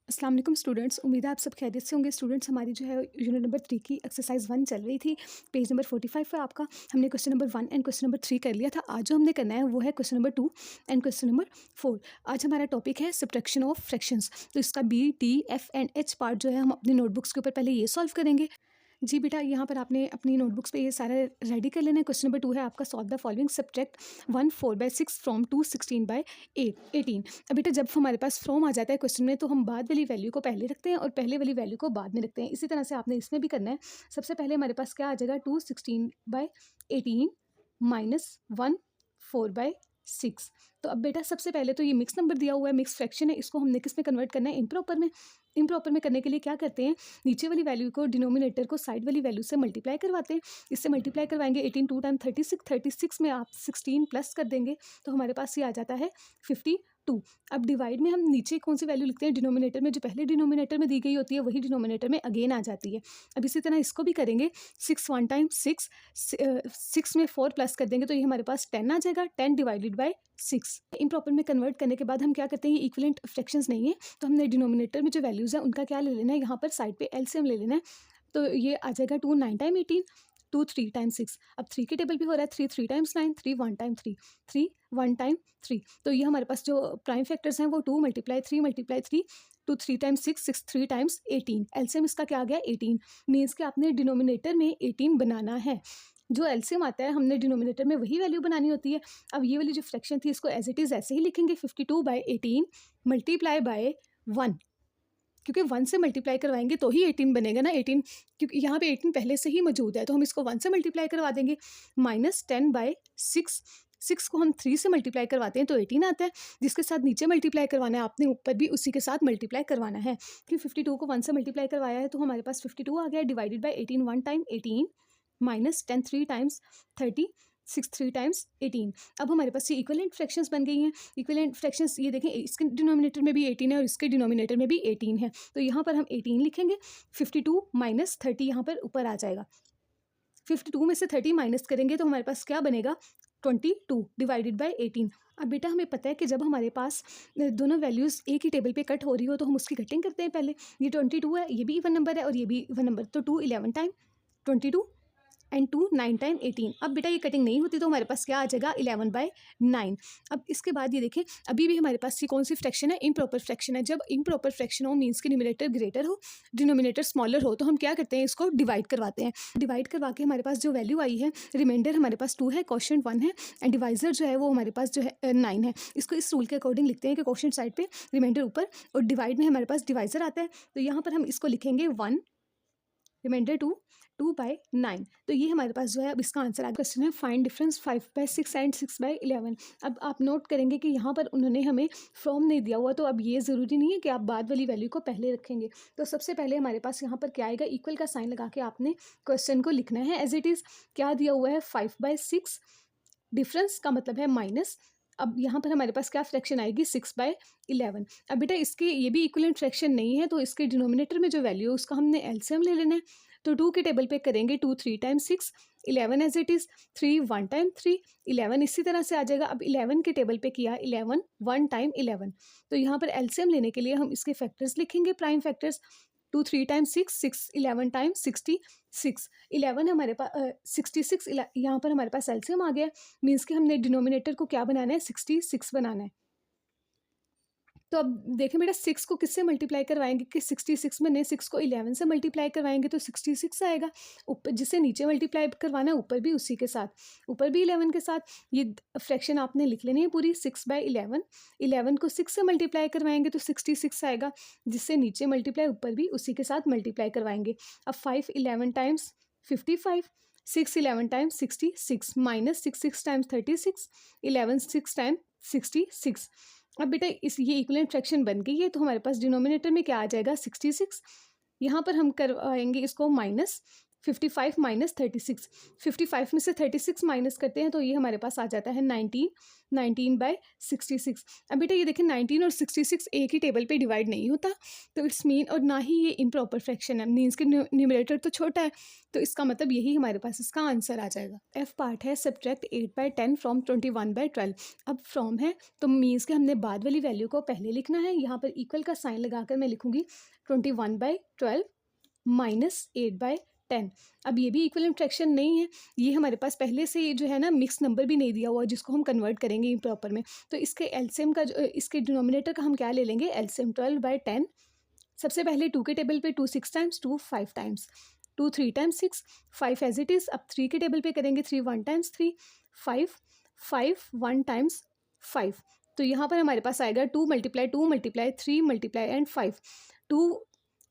अस्सलाम वालेकुम स्टूडेंट्स। उम्मीद है आप सब खैरियत से होंगे। स्टूडेंट्स, हमारी जो है यूनिट नंबर 3 की एक्सरसाइज 1 चल रही थी। पेज नंबर 45 पे आपका हमने question number 1 and question number 3 कर लिया था। आज जो हमने करना है वो है question number 2 and question number 4। आज हमारा टॉपिक है सब्ट्रैक्शन ऑफ फ्रैक्शंस। तो इसका B, D, F and H part जो है हम अपनी नोटबुक्स के ऊपर पहले ये सॉल्व करेंगे। जी बेटा, यहाँ पर आपने अपनी नोटबुक्स पे ये सारा रेडी कर लेना है। क्वेश्चन नंबर 2 है आपका, solve the following, subtract 1 4/6 from 2 16/18। अब बेटा जब हमारे पास फ्रॉम आ जाता है क्वेश्चन में तो हम बाद वाली वैल्यू को पहले रखते हैं और पहले वाली वैल्यू को बाद में रखते हैं। इसी तरह से आपने इसमें भी करना है। सबसे पहले हमारे पास क्या आ जाएगा, 2 16/18 माइनस 1 4/6। तो अब बेटा सबसे पहले तो ये मिक्स नंबर दिया हुआ है, मिक्स फ्रैक्शन है, इसको हमने किस में कन्वर्ट करना है, इम्प्रॉपर में। इम्प्रॉपर में करने के लिए क्या करते हैं, नीचे वाली वैल्यू को, डिनोमिनेटर को साइड वाली वैल्यू से मल्टीप्लाई करवाते हैं। इससे मल्टीप्लाई करवाएंगे 18 2 टाइम 36 में आप 16 प्लस कर देंगे तो हमारे पास ये आ जाता है 52। अब डिवाइड में हम नीचे कौन सी वैल्यू लिखते हैं, डिनोमिनेटर में जो पहले डिनोमिनेटर में दी गई होती है वही डिनोमिनेटर में अगेन आ जाती है। अब इसी तरह इसको भी करेंगे, 6 1 टाइम 6, 6 में 4 प्लस कर देंगे तो ये हमारे पास 10 आ जाएगा, 10 डिवाइडेड बाय 6। इम्प्रॉपर में कन्वर्ट करने के बाद हम क्या करते हैं, ये इक्विवेलेंट फ्रैक्शंस नहीं है तो हमने डिनोमिनेटर में जो वैल्यूज़ हैं उनका क्या ले लेना है, यहाँ पर साइड पे एलसीएम ले लेना है। तो ये आ जाएगा 2 9 टाइम 18, 2 3 टाइम 6। अब 3 के टेबल पे हो रहा है 3 3 टाइम्स 9, 3 1 टाइम 3, 3 1 टाइम 3। तो ये हमारे पास जो प्राइम फैक्टर्स हैं वो 2 × 3 × 3, 2 3 टाइम्स 6, 6 3 टाइम्स 18। एलसीएम इसका क्या आ गया, 18। मीन्स कि आपने डिनोमिनेटर में 18 बनाना है। जो एलसीएम आता है हमने डिनोमिनेटर में वही वैल्यू बनानी होती है। अब ये वाली जो फ्रैक्शन थी इसको एज इट इज़ ऐसे ही लिखेंगे, 52/18 मल्टीप्लाई बाय 1, क्योंकि 1 से मल्टीप्लाई करवाएंगे तो ही 18 बनेगा ना। 18 क्योंकि यहाँ पे 18 पहले से ही मौजूद है तो हम इसको 1 से मल्टीप्लाई करवा देंगे। माइनस 10/6, 6 को हम 3 से मल्टीप्लाई करवाते हैं तो 18 आता है, जिसके साथ नीचे मल्टीप्लाई करवाना है आपने ऊपर भी उसी के साथ मल्टीप्लाई करवाना है। कि 52 को 1 से मल्टीप्लाई करवाया है तो हमारे पास 52 आ गया, divided by 18 1 time 18 minus 10 3 times 30, 6 3 times 18। अब हमारे पास ये इक्विवेलेंट फ्रैक्शंस बन गई हैं। इक्विवेलेंट फ्रैक्शंस ये देखें, इसके डिनोमिनेटर में भी 18 है और इसके डिनोमिनेटर में भी 18 है, तो यहाँ पर हम 18 लिखेंगे। 52 माइनस 30 यहाँ पर ऊपर आ जाएगा। 52 में से 30 माइनस करेंगे तो हमारे पास क्या बनेगा, 22 डिवाइडेड बाई 18। अब बेटा हमें पता है कि जब हमारे पास दोनों वैल्यूज़ एक ही टेबल पे कट हो रही हो तो हम उसकी कटिंग करते हैं पहले। ये 22 है, ये भी इवन नंबर है और ये भी इवन नंबर, तो 2 11 टाइम 22 एंड 2 9 टाइम 18। अब बेटा ये कटिंग नहीं होती तो हमारे पास क्या आ जाएगा, 11/9। अब इसके बाद ये देखें, अभी भी हमारे पास ये कौन सी फ्रैक्शन है, इम्प्रॉपर फ्रैक्शन है। जब इम्प्रॉपर फ्रैक्शन हो मीन्स कि न्यूमरेटर ग्रेटर हो डिनोमिनेटर स्मॉलर हो तो हम क्या करते हैं, इसको डिवाइड करवाते हैं। डिवाइड करवा के हमारे पास जो वैल्यू आई है, रिमाइंडर हमारे पास 2 है, क्वोशिएंट 1 है एंड डिवाइजर जो है वो हमारे पास जो है 9 है। इसको इस रूल के अकॉर्डिंग लिखते हैं कि क्वोशिएंट साइड पे, रिमाइंडर ऊपर और डिवाइड में हमारे पास डिवाइजर आता है। तो यहाँ पर हम इसको लिखेंगे 1, रिमाइंडर 2, 2/9। तो ये हमारे पास जो है अब इसका आंसर आ गया। क्वेश्चन है फाइंड डिफरेंस 5/6 एंड 6/11। अब आप नोट करेंगे कि यहाँ पर उन्होंने हमें फ्रॉम नहीं दिया हुआ, तो अब ये ज़रूरी नहीं है कि आप बाद वाली वैल्यू को पहले रखेंगे। तो सबसे पहले हमारे पास यहाँ पर क्या आएगा, इक्वल का साइन लगा के आपने क्वेश्चन को लिखना है एज इट इज़। क्या दिया हुआ है, 5/6, डिफरेंस का मतलब है माइनस। अब यहाँ पर हमारे पास क्या फ्रैक्शन आएगी, 6/11। अब बेटा इसके ये भी इक्विवेलेंट फ्रैक्शन नहीं है तो इसके डिनोमिनेटर में जो वैल्यू है उसका हमने एलसीएम ले लेना है। तो 2 के टेबल पे करेंगे, 2 3 time 6, 11 as it is, 3 1 time 3, 11 इसी तरह से आ जाएगा। अब 11 के टेबल पे किया 11 1 टाइम 11। तो यहाँ पर एलसीएम लेने के लिए हम इसके फैक्टर्स लिखेंगे, प्राइम फैक्टर्स। 2 3 टाइम 6, 6 11 टाइम 66, 11 हमारे पास 66, यहाँ पर हमारे पास एलसीएम आ गया। मीन्स कि हमने डिनोमिनेटर को क्या बनाना है, 66 बनाना है। तो अब देखें बेटा, 6 को किससे मल्टीप्लाई करवाएंगे कि 66 में, 6 को 11 से मल्टीप्लाई करवाएंगे तो 66 आएगा। ऊपर जिससे नीचे मल्टीप्लाई करवाना है ऊपर भी उसी के साथ, ऊपर भी 11 के साथ। ये फ्रैक्शन आपने लिख लेनी है पूरी, 6/11। 11 को 6 से मल्टीप्लाई करवाएंगे तो 66 आएगा, जिससे नीचे मल्टीप्लाई ऊपर भी उसी के साथ मल्टीप्लाई करवाएंगे। अब 5 11 times 55, 6 11 times 66 minus 6 6 times 36, 11 6 time 66। अब बेटा इस ये इक्विवेलेंट फ्रैक्शन बन गई है तो हमारे पास डिनोमिनेटर में क्या आ जाएगा, 66। यहाँ पर हम करवाएंगे इसको माइनस 55 माइनस 36, 55 में से 36 माइनस करते हैं तो ये हमारे पास आ जाता है 19, 19/66। अब बेटा ये देखिए 19 और 66 एक ही टेबल पे डिवाइड नहीं होता, तो इट्स मीन, और ना ही ये इम्प्रॉपर फ्रैक्शन है, मीन्स के न्यूमरेटर तो छोटा है, तो इसका मतलब यही हमारे पास इसका आंसर आ जाएगा। एफ पार्ट है सब्ट्रैक्ट 8/10 फ्रॉम 21/12। अब फ्रॉम है तो मीन्स के हमने बाद वाली वैल्यू को पहले लिखना है, यहाँ पर इक्वल का साइन लगाकर मैं लिखूंगी 21/12 माइनस 8/10। अब ये भी इक्वलेंट फ्रैक्शन नहीं है, ये हमारे पास पहले से जो है ना मिक्स नंबर भी नहीं दिया हुआ जिसको हम कन्वर्ट करेंगे इम्प्रॉपर में, तो इसके एलसीएम का इसके डिनोमिनेटर का हम क्या ले लेंगे, एलसीएम 12/10। सबसे पहले 2 के टेबल पे 2 6 times, 2 5 times, 2 3 times 6, 5 as it is. अब 3 के टेबल पे करेंगे 3 1 टाइम्स 3, 5 5 1 टाइम्स 5, तो यहाँ पर हमारे पास आएगा 2 × 2 × 3 × and 5, 2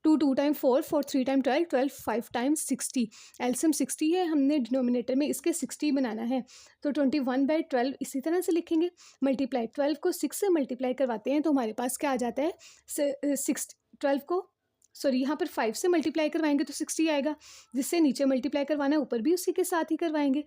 2 2 time 4, 4 3 time 12, 12 5 times 60, LCM 60 है, हमने डिनोमिनेटर में इसके 60 बनाना है, तो 21/12 इसी तरह से लिखेंगे, मल्टीप्लाई 12 को 6 से मल्टीप्लाई करवाते हैं तो हमारे पास क्या आ जाता है 12 को, सॉरी यहाँ पर 5 से मल्टीप्लाई करवाएंगे तो 60 आएगा, जिससे नीचे मल्टीप्लाई करवाना है ऊपर भी उसी के साथ ही करवाएंगे,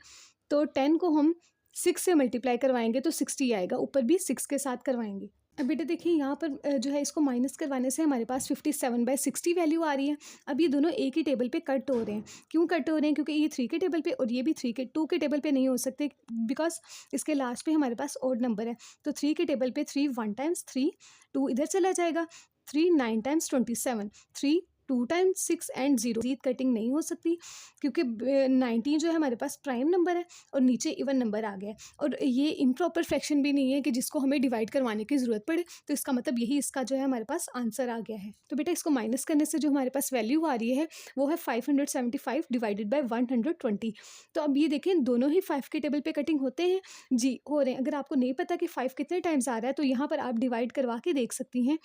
तो 10 को हम 6 से मल्टीप्लाई करवाएंगे तो 60 आएगा, ऊपर भी 6 के साथ करवाएंगे। अब बेटा देखिए यहाँ पर जो है इसको माइनस करवाने से हमारे पास 57/60 वैल्यू आ रही है। अब ये दोनों एक ही टेबल पे कट हो रहे हैं, क्यों कट हो रहे हैं, क्योंकि ये 3 के टेबल पे और ये भी 2 के टेबल पे नहीं हो सकते, बिकॉज इसके लास्ट पे हमारे पास ओड नंबर है, तो 3 के टेबल पे 3 1 टाइम्स 3, 2 इधर चला जाएगा, 3 9 times 27, 3 2 times 6 and 0, Jeet cutting नहीं हो सकती क्योंकि 19 जो है हमारे पास प्राइम नंबर है और नीचे इवन नंबर आ गया है, और ये इम्प्रॉपर फ्रैक्शन भी नहीं है कि जिसको हमें डिवाइड करवाने की ज़रूरत पड़े, तो इसका मतलब यही इसका जो है हमारे पास आंसर आ गया है। तो बेटा इसको माइनस करने से जो हमारे पास वैल्यू आ रही है वो है 575 डिवाइडेड बाई 120। तो अब ये देखें दोनों ही 5 के टेबल पे कटिंग होते हैं जी, हो रहे हैं। अगर आपको नहीं पता कि 5 कितने टाइम्स आ रहा है तो यहाँ पर आप डिवाइड करवा के देख सकती हैं।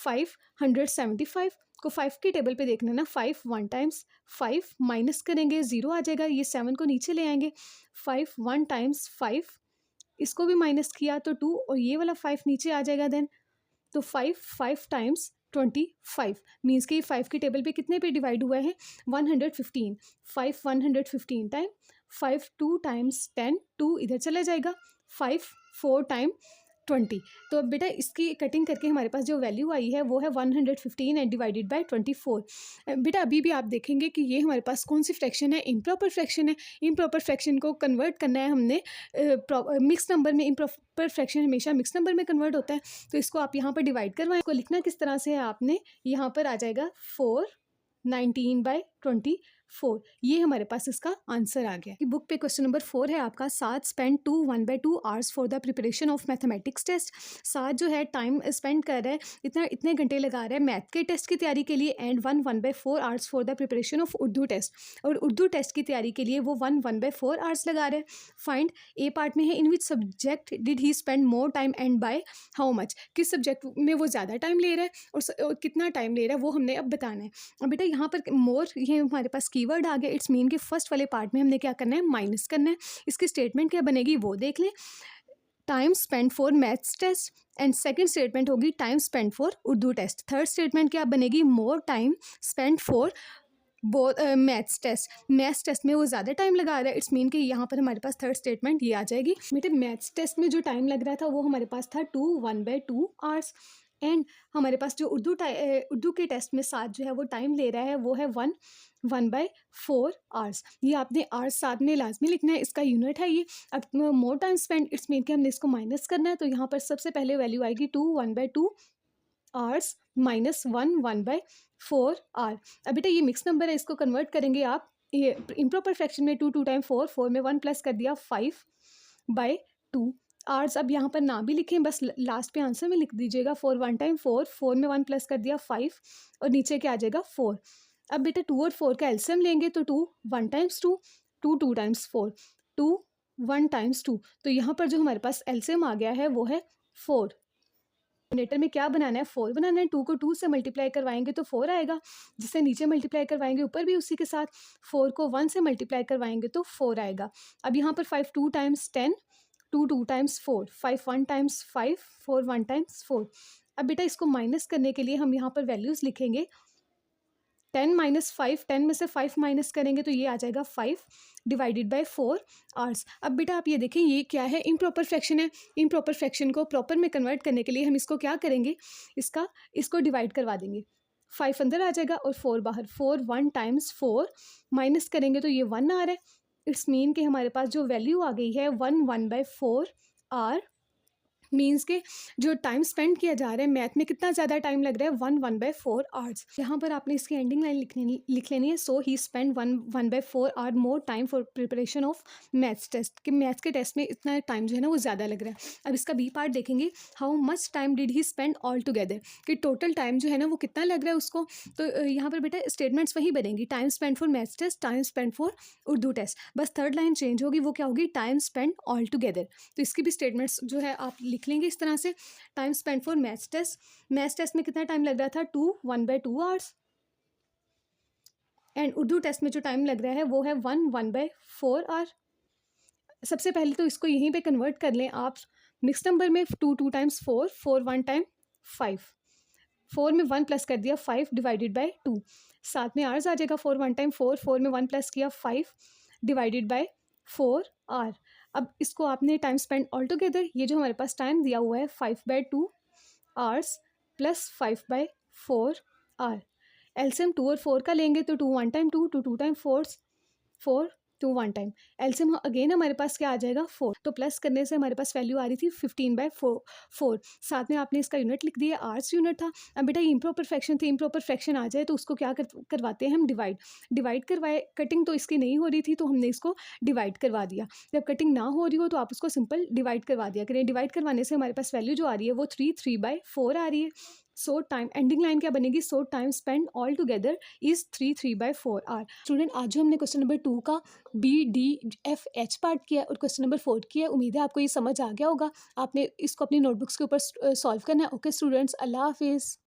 575 को 5 के टेबल पे देखना ना, 5 1 टाइम्स 5 माइनस करेंगे 0 आ जाएगा, ये 7 को नीचे ले आएंगे, 5 1 टाइम्स 5, इसको भी माइनस किया तो 2 और ये वाला 5 नीचे आ जाएगा देन, तो 5 5 टाइम्स 25 मीन्स कि 5 की टेबल पे कितने पे डिवाइड हुआ है 115, 5 115 टाइम 5 2 टाइम्स 10, 2 इधर चला जाएगा, 5 4 टाइम 20। तो अब बेटा इसकी कटिंग करके हमारे पास जो वैल्यू आई है वो है 115 एंड डिवाइडेड बाय 24। बेटा अभी भी आप देखेंगे कि ये हमारे पास कौन सी फ्रैक्शन है, इम्प्रॉपर फ्रैक्शन है। इम्प्रॉपर फ्रैक्शन को कन्वर्ट करना है हमने मिक्स नंबर में, इम्प्रॉपर फ्रैक्शन हमेशा मिक्स नंबर में कन्वर्ट होता है, तो इसको आप यहाँ पर डिवाइड करवाएं। इसको लिखना किस तरह से है आपने, यहाँ पर आ जाएगा 4 19/24, ये हमारे पास इसका आंसर आ गया। बुक पे क्वेश्चन नंबर 4 है आपका, 7 spend 1/2 hours for the preparation of mathematics test. 7 जो है टाइम स्पेंड कर रहा है, इतने घंटे लगा रहा है मैथ के टेस्ट की तैयारी के लिए, and 1/4 hours for the preparation of Urdu test, और उर्दू टेस्ट की तैयारी के लिए वो 1/4 आवर्स लगा रहा है। फाइंड, ए पार्ट में है, in which subject did he spend more time and by how much, किस सब्जेक्ट में वो ज़्यादा टाइम ले रहा है और कितना टाइम ले रहा है वो हमने अब बताना है। अब बेटा यहाँ पर मोर, ये हमारे पास कीवर्ड आ गया, इट्स मीन कि फर्स्ट वाले पार्ट में हमने क्या करना है, माइनस करना है। इसकी स्टेटमेंट क्या बनेगी वो देख लें, time spend for maths test, and second statement होगी time spend for Urdu test. Third statement क्या बनेगी, more time spend for maths test में वो ज़्यादा टाइम लगा रहा है, इट्स मीन कि यहाँ पर हमारे पास थर्ड स्टेटमेंट ये आ जाएगी। बेटे मैथ्स टेस्ट में जो टाइम लग रहा था वो हमारे पास था 1/2 आवर्स, एंड हमारे पास जो उर्दू के टेस्ट में 7 जो है वो टाइम ले रहा है वो है 1/4 आवर्स। ये आपने आवर्स साथ में लाजमी लिखना है, इसका यूनिट है ये। अब मोर टाइम स्पेंड, इट्स मीन कि हमने इसको माइनस करना है, तो यहाँ पर सबसे पहले वैल्यू आएगी 2 1/2 आवर्स माइनस 1/4 आवर। अब बेटा ये मिक्स नंबर है, इसको कन्वर्ट करेंगे आप ये इम्प्रॉपर फ्रैक्शन में, 2 2 टाइम 4, 4 में 1 प्लस कर दिया 5/2 आवर्स। अब यहाँ पर ना भी लिखें, बस लास्ट पे आंसर में लिख दीजिएगा 4 1 टाइम 4, 4 में 1 प्लस कर दिया 5 और नीचे क्या आ जाएगा 4। अब बेटा 2 और 4 का एलसीएम लेंगे तो 2 1 टाइम्स 2, 2 2 टाइम्स 4, 2 1 टाइम्स 2, तो यहाँ पर जो हमारे पास एलसीएम आ गया है वो है 4। डिनोमिनेटर में क्या बनाना है, 4 बनाना है। 2 को 2 से मल्टीप्लाई करवाएंगे तो 4 आएगा, जिससे नीचे मल्टीप्लाई करवाएंगे ऊपर भी उसी के साथ, 4 को 1 से मल्टीप्लाई करवाएंगे तो 4 आएगा। अब यहाँ पर 5 2 टाइम्स 10, 2 2 टाइम्स 4, 5 1 टाइम्स 5, 4 1 टाइम्स 4। अब बेटा इसको माइनस करने के लिए हम यहाँ पर वैल्यूज़ लिखेंगे, 10 माइनस 5, 10 में से 5 माइनस करेंगे तो ये आ जाएगा 5 डिवाइडेड बाय 4 आवर्स। अब बेटा आप ये देखें ये क्या है, इम्प्रॉपर फ्रैक्शन है। इम्प्रॉपर फ्रैक्शन को प्रॉपर में कन्वर्ट करने के लिए हम इसको क्या करेंगे, इसको डिवाइड करवा देंगे। 5 अंदर आ जाएगा और 4 बाहर। 4 1 टाइम्स 4 माइनस करेंगे तो ये 1 आ रहा है। इट्स मीन कि हमारे पास जो वैल्यू आ गई है 1/4 आर, मीन्स के जो टाइम स्पेंड किया जा रहा है मैथ में कितना ज़्यादा टाइम लग रहा है, 1/4 आवर्स। यहाँ पर आपने इसकी एंडिंग लाइन लिख लेनी है। So he spend 1/4 hour more time for preparation of maths test, कि मैथ्स के टेस्ट में इतना टाइम जो है ना वो ज़्यादा लग रहा है। अब इसका बी पार्ट देखेंगे, how much time did he spend all together, कि टोटल टाइम जो है ना वो कितना लग रहा है उसको। तो यहाँ पर बेटा स्टेटमेंट्स वही बनेंगी, time spend for maths test, time spend for Urdu test, बस थर्ड लाइन चेंज होगी, वो क्या होगी, टाइम स्पेंड ऑल टुगेदर। तो इसकी भी स्टेटमेंट्स जो है आप लिख लेंगे इस तरह से। Time spend for maths test में कितना टाइम लग रहा था, 1/2 आवर्स। एंड उर्दू टेस्ट में जो टाइम लग रहा है वो है 1/4 आवर। सबसे पहले तो इसको यहीं पे कन्वर्ट कर लें आप मिक्स नंबर में। 2 टाइम्स 4, 4 1 टाइम 5, 4 में 1 प्लस कर दिया 5 डिवाइडेड बाय 2, साथ में आवर्स आ जाएगा। 4 1 टाइम 4, 4 में 1 प्लस किया 5 डिवाइडेड बाय 4 आवर। अब इसको आपने टाइम स्पेंड ऑल टुगेदर, ये जो हमारे पास टाइम दिया हुआ है 5/2 आवर्स प्लस 5/4 आवर। एलसीएम 2 और 4 का लेंगे तो 2 1 time 2, 2 time 4, 4 2 1 time. LCM again हमारे पास क्या आ जाएगा 4, तो प्लस करने से हमारे पास वैल्यू आ रही थी 15/4। साथ में आपने इसका यूनिट लिख दिया, आवर्स यूनिट था। अब बेटा ये इम्प्रॉपर फ्रैक्शन थी, इम्प्रॉपर फ्रैक्शन आ जाए तो उसको क्या करवाते हैं हम, डिवाइड करवाए। कटिंग तो इसकी नहीं हो रही थी तो हमने इसको डिवाइड करवा दिया। जब कटिंग ना हो रही हो तो आप उसको सिंपल डिवाइड करवा दिया करें। डिवाइड करवाने से हमारे पास वैल्यू जो आ रही है वो 3/4 आ रही है। सो टाइम एंडिंग लाइन क्या बनेगी, so time spend altogether is 3/4 hour. Student आज जो हमने क्वेश्चन नंबर 2 का BDFH पार्ट किया और क्वेश्चन नंबर 4 किया, उम्मीद है आपको ये समझ आ गया होगा। आपने इसको अपनी नोटबुक्स के ऊपर सॉल्व करना है। ओके स्टूडेंट्स, अल्लाह हाफिज़।